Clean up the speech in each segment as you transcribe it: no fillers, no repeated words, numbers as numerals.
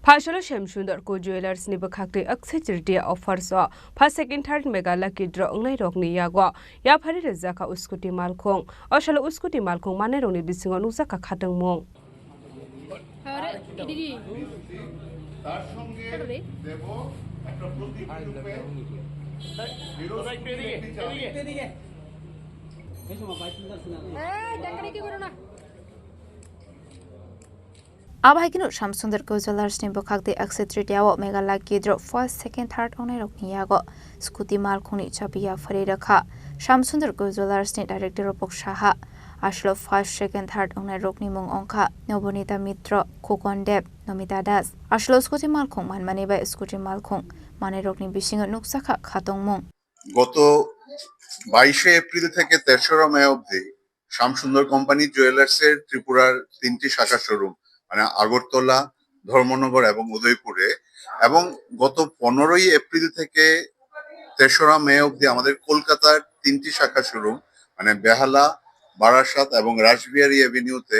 Phashalo Shamsundar ko jewelers ni bakhakte aksai chirtia offers wa first second third mega lucky draw ngai rokni yago ya phari rezaka uskuti malkhong ashalo uskuti malkhong mane roni bisingo nusa ka khatang mong আরে ইদিদি তার সঙ্গে দেব একটা প্রতীকী রূপে এদিকে এই সময় bike এই ডাকারে কি করো না Abhaigino Shamsundar ko jewelers ni bakhakte aksai chirtia wa mega lucky draw first second third ngai rokni yago scooty malkhoni chabiya phari rakha Shamsundar ko jewelers ni director Opok Saha Ashlo first second third ongnai rokni mong ongkha Nobonita Mitra Khokon Deb Nomita Das Ashlo scooty malkhong manmani ba scooty malkhong mane rokni bisingo nuksakha khatong mong গত 22 April থেকে 3রা মে অবধি Shyamsundar company জুয়েলার্সের ত্রিপুরার 3টি শাখা showroom মানে আগরতলা, ধর্মনগর এবং উদয়পুরে এবং গত 15ই এপ্রিল থেকে 3রা মে অবধি আমাদের কলকাতার 3টি শাখা শোরুম মানে বেহালা, বারাসাত এবং রাসবিহারী এভিনিউতে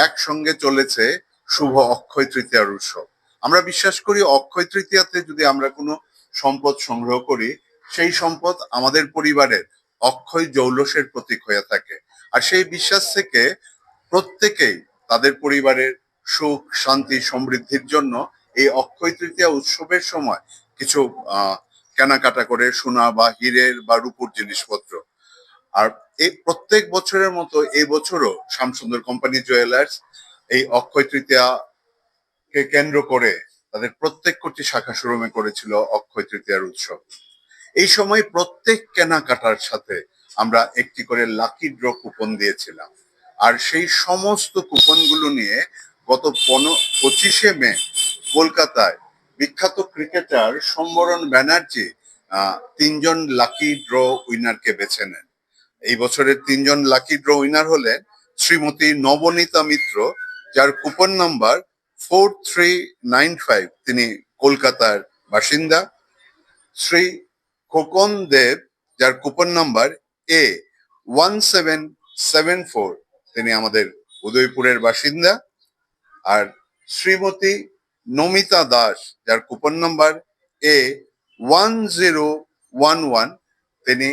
একসঙ্গে চলেছে শুভ অক্ষয় তৃতীয়ার উৎসব। আমরা বিশ্বাস করি অক্ষয় তৃতীয়াতে যদি আমরা কোনো সম্পদ সংগ্রহ করি সেই সম্পদ আমাদের পরিবারের অক্ষয় জৌলসের প্রতীক হয়ে থাকে। আর সেই বিশ্বাস থেকে প্রত্যেকেই তাদের পরিবারের সুখ, শান্তি, সমৃদ্ধির জন্য এই অক্ষয় তৃতীয়া উৎসবের সময় কিছু কেনাকাটা করে সোনা বা হীরের বা রূপোর জিনিসপত্র। আর এই প্রত্যেক বছরের মতো এই বছরও শ্যামসুন্দর কোম্পানি জুয়েলার্স এই অক্ষয় তৃতীয়াকে কেন্দ্র করে তাদের প্রত্যেকটি শাখা শোরুমে করেছিল অক্ষয় তৃতীয়ার উৎসব। এই সময় প্রত্যেক কেনাকাটার সাথে আমরা একটি করে লাকি ড্র কুপন দিয়েছিলাম। আর সেই সমস্ত কুপনগুলো নিয়ে গত 25শে মে কলকাতায় বিখ্যাত ক্রিকেটার সম্বরণ ব্যানার্জি 3জন লাকি ড্র উইনারকে বেছে নেন। এই বছরের 3জন লাকি ড্র উইনার হলেন শ্রীমতী নবনীতা মিত্র, যার কুপন নাম্বার 4395, তিনি কলকাতার বাসিন্দা। শ্রী খোকন দেব, যার কুপন নাম্বার A1774, তিনি আমাদের উদয়পুরের বাসিন্দা। আর শ্রীমতী নমিতা দাস, যার কুপন নাম্বার A1011, তিনি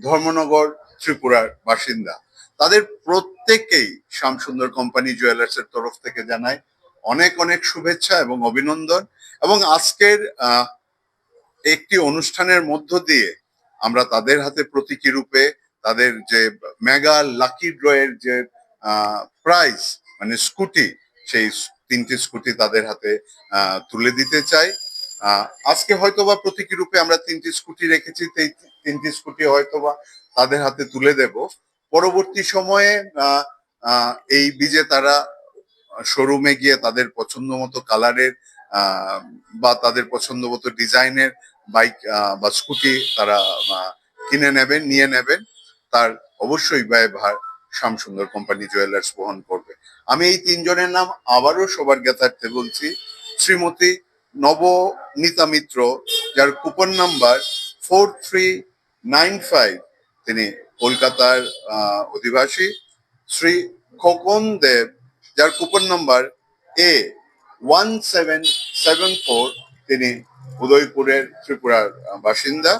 ধর্মনগর ত্রিপুরার বাসিন্দা। তাদের প্রত্যেকেই শ্যামসুন্দর কোম্পানি জুয়েলার্স এর তরফ থেকে জানাই অনেক অনেক শুভেচ্ছা এবং অভিনন্দন। এবং আজকের একটি অনুষ্ঠানের মধ্য দিয়ে আমরা তাদের হাতে প্রতীকী রূপে তাদের যে মেগা লাকি ড্র এর যে প্রাইজ মানে স্কুটি, সেই 3টি স্কুটি তাদের হাতে তুলে দিতে চাই। আজকে হয়তোবা প্রতীকী রূপে আমরা 3টি স্কুটি রেখেছি, 3টি স্কুটি হয়তোবা তাদের হাতে তুলে দেব। পরবর্তী সময়ে এই বিজেতারা শোরুমে গিয়ে তাদের পছন্দ মতো কালারের বা তাদের পছন্দ মতো ডিজাইনের বাইক বা স্কুটি তারা কিনে নেবেন, নিয়ে নেবেন। তার অবশ্যই ব্যয়ভার শ্যামসুন্দর কোম্পানি জুয়েলার্স বহন করবে। আমি এই 3জনের নাম আবারও সবার জ্ঞাতার্থে বলছি। শ্রীমতী নবনীতা মিত্র, যার কুপন নাম্বার 4395, তিনি কলকাতার অধিবাসী। শ্রী খোকন দেব, যার কুপন নাম্বার A1774, তিনি উদয়পুরের ত্রিপুরার বাসিন্দা।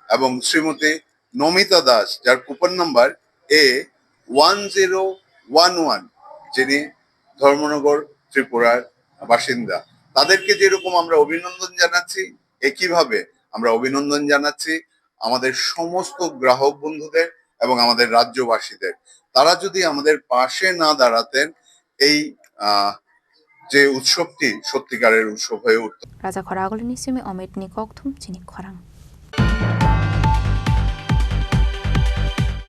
এবং শ্রীমতী নমিতা দাস, যার কুপন নাম্বার A1011, যিনি ধর্মনগর ত্রিপুরার বাসিন্দা। তাদেরকে যেরকম আমরা অভিনন্দন জানাচ্ছি, একইভাবে আমরা অভিনন্দন জানাচ্ছি আমাদের সমস্ত গ্রাহক বন্ধুদের এবং আমাদের রাজ্যবাসীদের। তারা যদি আমাদের পাশে না দাঁড়াতেন এই যে উৎসবটি সত্যিকারের উৎসব হয়ে উঠত। Raja khora agolini simi omit ni kokthum chini khorang